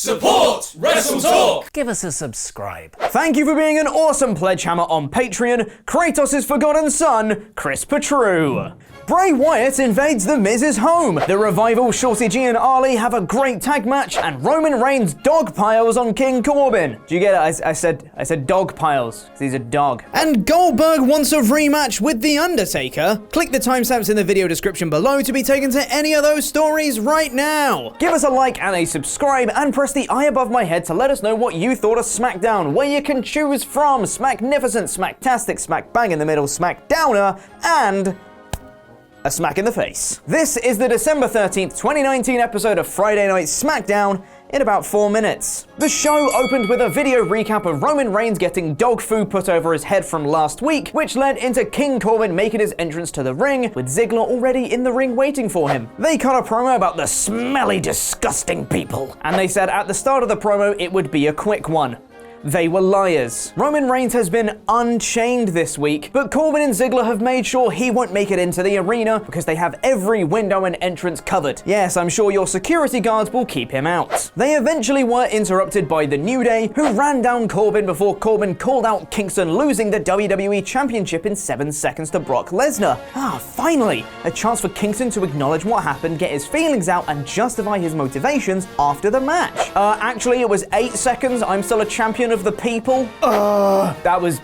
Support WrestleTalk! Give us a subscribe. Thank you for being an awesome pledge hammer on Patreon, Kratos' forgotten son, Chris Petru. Bray Wyatt invades The Miz's home. The Revival, Shorty G and Ali have a great tag match, and Roman Reigns dog piles on King Corbin. Do you get it? I said dog piles, because he's a dog. And Goldberg wants a rematch with The Undertaker. Click the timestamps in the video description below to be taken to any of those stories right now. Give us a like and a subscribe, and press the eye above my head to let us know what you thought of SmackDown, where you can choose from Smacknificent, Smacktastic, Smack Bang in the Middle, Smackdowner, and a smack in the face. This is the December 13th, 2019 episode of Friday Night SmackDown in about 4 minutes. The show opened with a video recap of Roman Reigns getting dog food put over his head from last week, which led into King Corbin making his entrance to the ring, with Ziggler already in the ring waiting for him. They cut a promo about the smelly, disgusting people, and they said at the start of the promo it would be a quick one. They were liars. Roman Reigns has been unchained this week, but Corbin and Ziggler have made sure he won't make it into the arena because they have every window and entrance covered. Yes, I'm sure your security guards will keep him out. They eventually were interrupted by the New Day, who ran down Corbin before Corbin called out Kingston, losing the WWE Championship in 7 seconds to Brock Lesnar. Finally, a chance for Kingston to acknowledge what happened, get his feelings out, and justify his motivations after the match. Actually, it was 8 seconds. I'm still a champion of the people. That was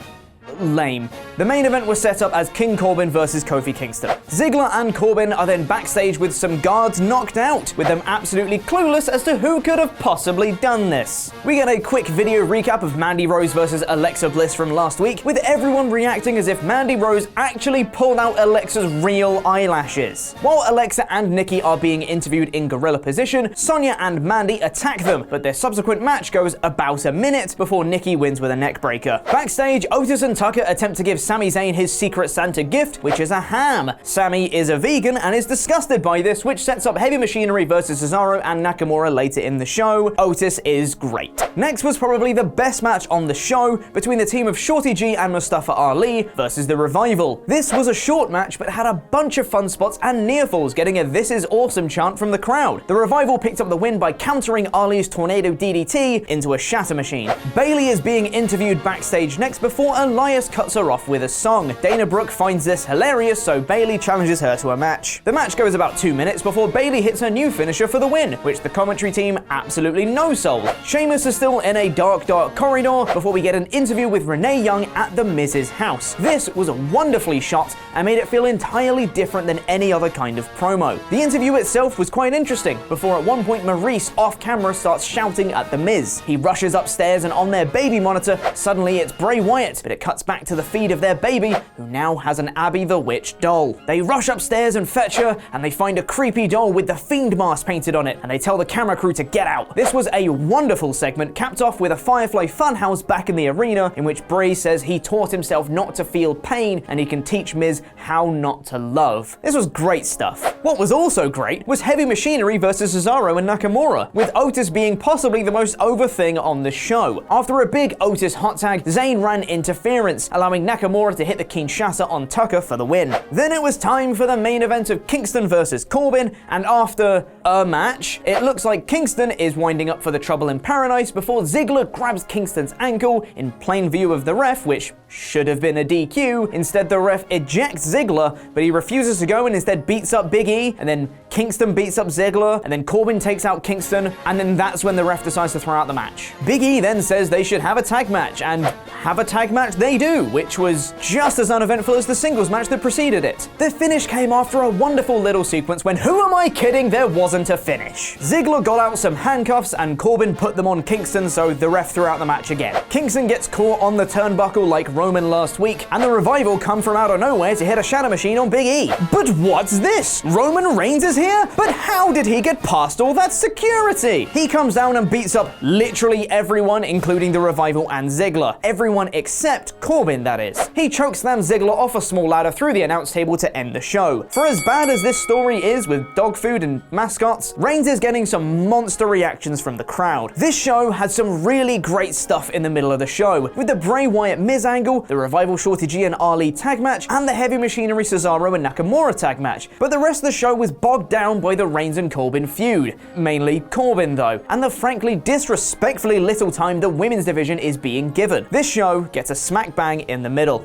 lame. The main event was set up as King Corbin versus Kofi Kingston. Ziggler and Corbin are then backstage with some guards knocked out, with them absolutely clueless as to who could have possibly done this. We get a quick video recap of Mandy Rose versus Alexa Bliss from last week, with everyone reacting as if Mandy Rose actually pulled out Alexa's real eyelashes. While Alexa and Nikki are being interviewed in gorilla position, Sonya and Mandy attack them, but their subsequent match goes about a minute before Nikki wins with a neckbreaker. Backstage, Otis and Tucker attempt to give Sami Zayn his Secret Santa gift, which is a ham. Sami is a vegan and is disgusted by this, which sets up Heavy Machinery versus Cesaro and Nakamura later in the show. Otis is great. Next was probably the best match on the show, between the team of Shorty G and Mustafa Ali versus the Revival. This was a short match, but had a bunch of fun spots and near falls, getting a "This is awesome" chant from the crowd. The Revival picked up the win by countering Ali's Tornado DDT into a shatter machine. Bayley is being interviewed backstage next before Elias cuts her off with a song. Dana Brooke finds this hilarious, so Bayley challenges her to a match. The match goes about 2 minutes before Bayley hits her new finisher for the win, which the commentary team absolutely no-sold. Sheamus is still in a dark corridor before we get an interview with Renee Young at The Miz's house. This was wonderfully shot and made it feel entirely different than any other kind of promo. The interview itself was quite interesting, before at one point Maurice off-camera starts shouting at The Miz. He rushes upstairs and on their baby monitor, suddenly it's Bray Wyatt, but it cuts back to the feed of their baby, who now has an Abby the Witch doll. They rush upstairs and fetch her, and they find a creepy doll with the Fiend mask painted on it, and they tell the camera crew to get out. This was a wonderful segment, capped off with a Firefly Funhouse back in the arena, in which Bray says he taught himself not to feel pain, and he can teach Miz how not to love. This was great stuff. What was also great was Heavy Machinery versus Cesaro and Nakamura, with Otis being possibly the most over thing on the show. After a big Otis hot tag, Zayn ran interference, allowing Nakamura to hit the Kinshasa on Tucker for the win. Then it was time for the main event of Kingston versus Corbin, and after a match, it looks like Kingston is winding up for the Trouble in Paradise before Ziggler grabs Kingston's ankle in plain view of the ref, which should have been a DQ. Instead, the ref ejects Ziggler, but he refuses to go and instead beats up Big E, and then Kingston beats up Ziggler, and then Corbin takes out Kingston, and then that's when the ref decides to throw out the match. Big E then says they should have a tag match, and have a tag match they do, which was just as uneventful as the singles match that preceded it. The finish came after a wonderful little sequence when, who am I kidding, there wasn't a finish. Ziggler got out some handcuffs and Corbin put them on Kingston, so the ref threw out the match again. Kingston gets caught on the turnbuckle like Roman last week, and the Revival come from out of nowhere to hit a shatter machine on Big E. But what's this? Roman Reigns is here? But how did he get past all that security? He comes down and beats up literally everyone, including the Revival and Ziggler. Everyone except Corbin, that is. He chokeslams Ziggler off a small ladder through the announce table to end the show. For as bad as this story is with dog food and mascots, Reigns is getting some monster reactions from the crowd. This show had some really great stuff in the middle of the show, with the Bray Wyatt Miz angle title, the Revival Shorty G and Ali tag match, and the Heavy Machinery Cesaro and Nakamura tag match. But the rest of the show was bogged down by the Reigns and Corbin feud. Mainly Corbin though, and the frankly disrespectfully little time the women's division is being given. This show gets a smack bang in the middle.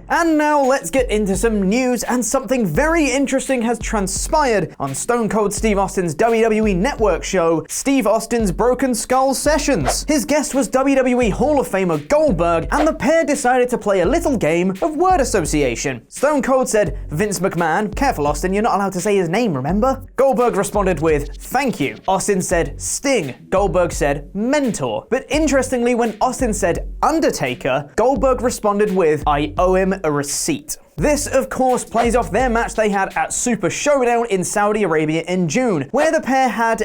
And now let's get into some news, and something very interesting has transpired on Stone Cold Steve Austin's WWE Network show, Steve Austin's Broken Skull Sessions. His guest was WWE Hall of Famer Goldberg, and the pair decided to play a little game of word association. Stone Cold said, "Vince McMahon." "Careful, Austin, you're not allowed to say his name, remember?" Goldberg responded with, "Thank you." Austin said, "Sting." Goldberg said, "Mentor." But interestingly, when Austin said Undertaker, Goldberg responded with, "I owe him a receipt." This, of course, plays off their match they had at Super Showdown in Saudi Arabia in June, where the pair had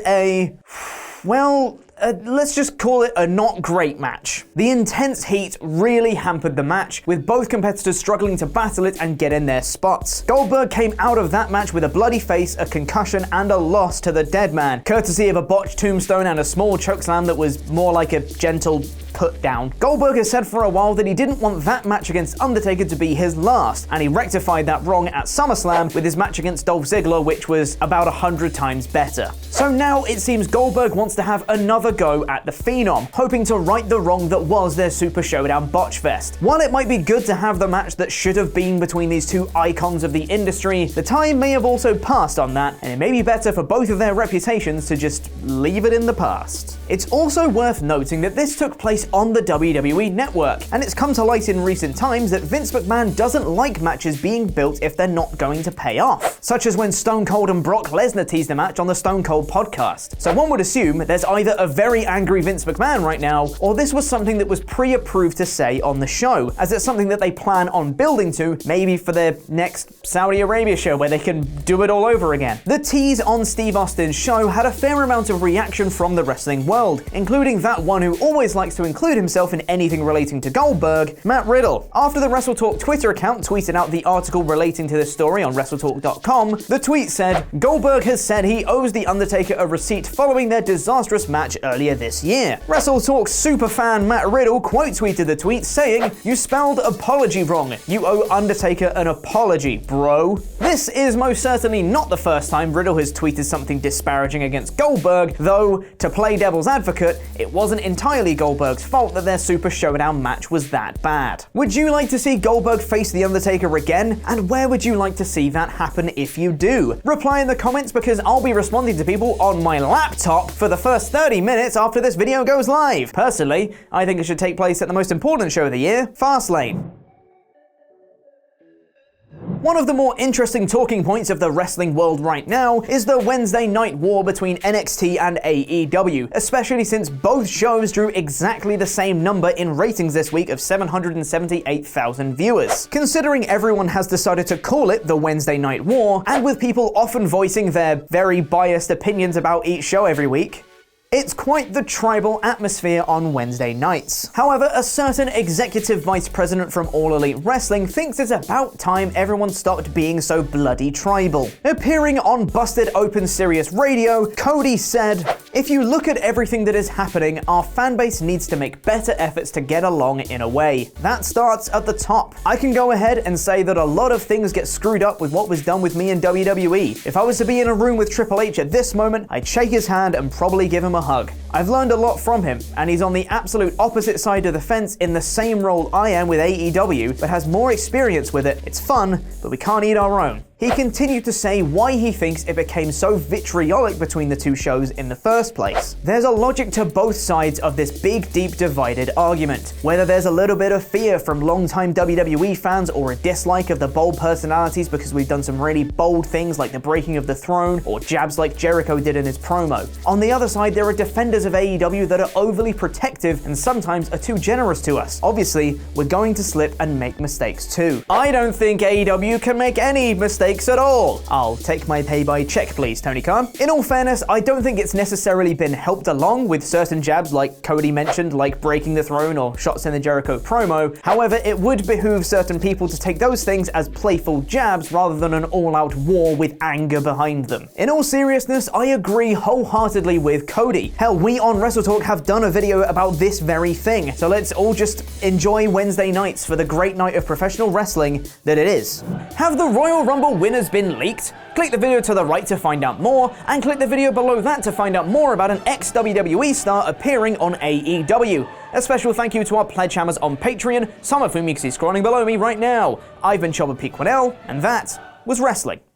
let's just call it a not great match. The intense heat really hampered the match, with both competitors struggling to battle it and get in their spots. Goldberg came out of that match with a bloody face, a concussion, and a loss to the Dead Man, courtesy of a botched tombstone and a small chokeslam that was more like a gentle put down. Goldberg has said for a while that he didn't want that match against Undertaker to be his last, and he rectified that wrong at SummerSlam with his match against Dolph Ziggler, which was about 100 times better. So now it seems Goldberg wants to have another go at the Phenom, hoping to right the wrong that was their Super Showdown botch fest. While it might be good to have the match that should have been between these two icons of the industry, the time may have also passed on that, and it may be better for both of their reputations to just leave it in the past. It's also worth noting that this took place on the WWE Network, and it's come to light in recent times that Vince McMahon doesn't like matches being built if they're not going to pay off, such as when Stone Cold and Brock Lesnar teased a match on the Stone Cold podcast. So one would assume there's either a very angry Vince McMahon right now, or this was something that was pre-approved to say on the show, as it's something that they plan on building to, maybe for their next Saudi Arabia show where they can do it all over again. The tease on Steve Austin's show had a fair amount of reaction from the wrestling world, including that one who always likes to include himself in anything relating to Goldberg, Matt Riddle. After the WrestleTalk Twitter account tweeted out the article relating to this story on WrestleTalk.com, the tweet said, "Goldberg has said he owes The Undertaker a receipt following their disastrous match earlier this year." WrestleTalk superfan Matt Riddle quote tweeted the tweet saying, "You spelled apology wrong. You owe Undertaker an apology, bro." This is most certainly not the first time Riddle has tweeted something disparaging against Goldberg, though, to play devil's advocate, it wasn't entirely Goldberg's fault that their Super Showdown match was that bad. Would you like to see Goldberg face The Undertaker again? And where would you like to see that happen if you do? Reply in the comments, because I'll be responding to people on my laptop for the first 30 minutes after this video goes live. Personally, I think it should take place at the most important show of the year, Fastlane. One of the more interesting talking points of the wrestling world right now is the Wednesday night war between NXT and AEW, especially since both shows drew exactly the same number in ratings this week of 778,000 viewers. Considering everyone has decided to call it the Wednesday night war, and with people often voicing their very biased opinions about each show every week, it's quite the tribal atmosphere on Wednesday nights. However, a certain executive vice president from All Elite Wrestling thinks it's about time everyone stopped being so bloody tribal. Appearing on Busted Open Sirius Radio, Cody said, "If you look at everything that is happening, our fanbase needs to make better efforts to get along in a way. That starts at the top. I can go ahead and say that a lot of things get screwed up with what was done with me in WWE. If I was to be in a room with Triple H at this moment, I'd shake his hand and probably give him a hug. I've learned a lot from him, and he's on the absolute opposite side of the fence in the same role I am with AEW, but has more experience with it. It's fun, but we can't eat our own." He continued to say why he thinks it became so vitriolic between the two shows in the first place. There's a logic to both sides of this big, deep divided argument. Whether there's a little bit of fear from longtime WWE fans or a dislike of the bold personalities because we've done some really bold things like the breaking of the throne or jabs like Jericho did in his promo. On the other side, there are defenders of AEW that are overly protective and sometimes are too generous to us. Obviously, we're going to slip and make mistakes too. I don't think AEW can make any mistakes at all. I'll take my pay by check, please, Tony Khan. In all fairness, I don't think it's necessarily been helped along with certain jabs like Cody mentioned, like breaking the throne or shots in the Jericho promo. However, it would behoove certain people to take those things as playful jabs rather than an all-out war with anger behind them. In all seriousness, I agree wholeheartedly with Cody. Hell, we we on WrestleTalk have done a video about this very thing. So let's all just enjoy Wednesday nights for the great night of professional wrestling that it is. Have the Royal Rumble winners been leaked? Click the video to the right to find out more, and click the video below that to find out more about an ex-WWE star appearing on AEW. A special thank you to our pledge hammers on Patreon, some of whom you can see scrolling below me right now. I've been Chopper P. Quinnell, and that was wrestling.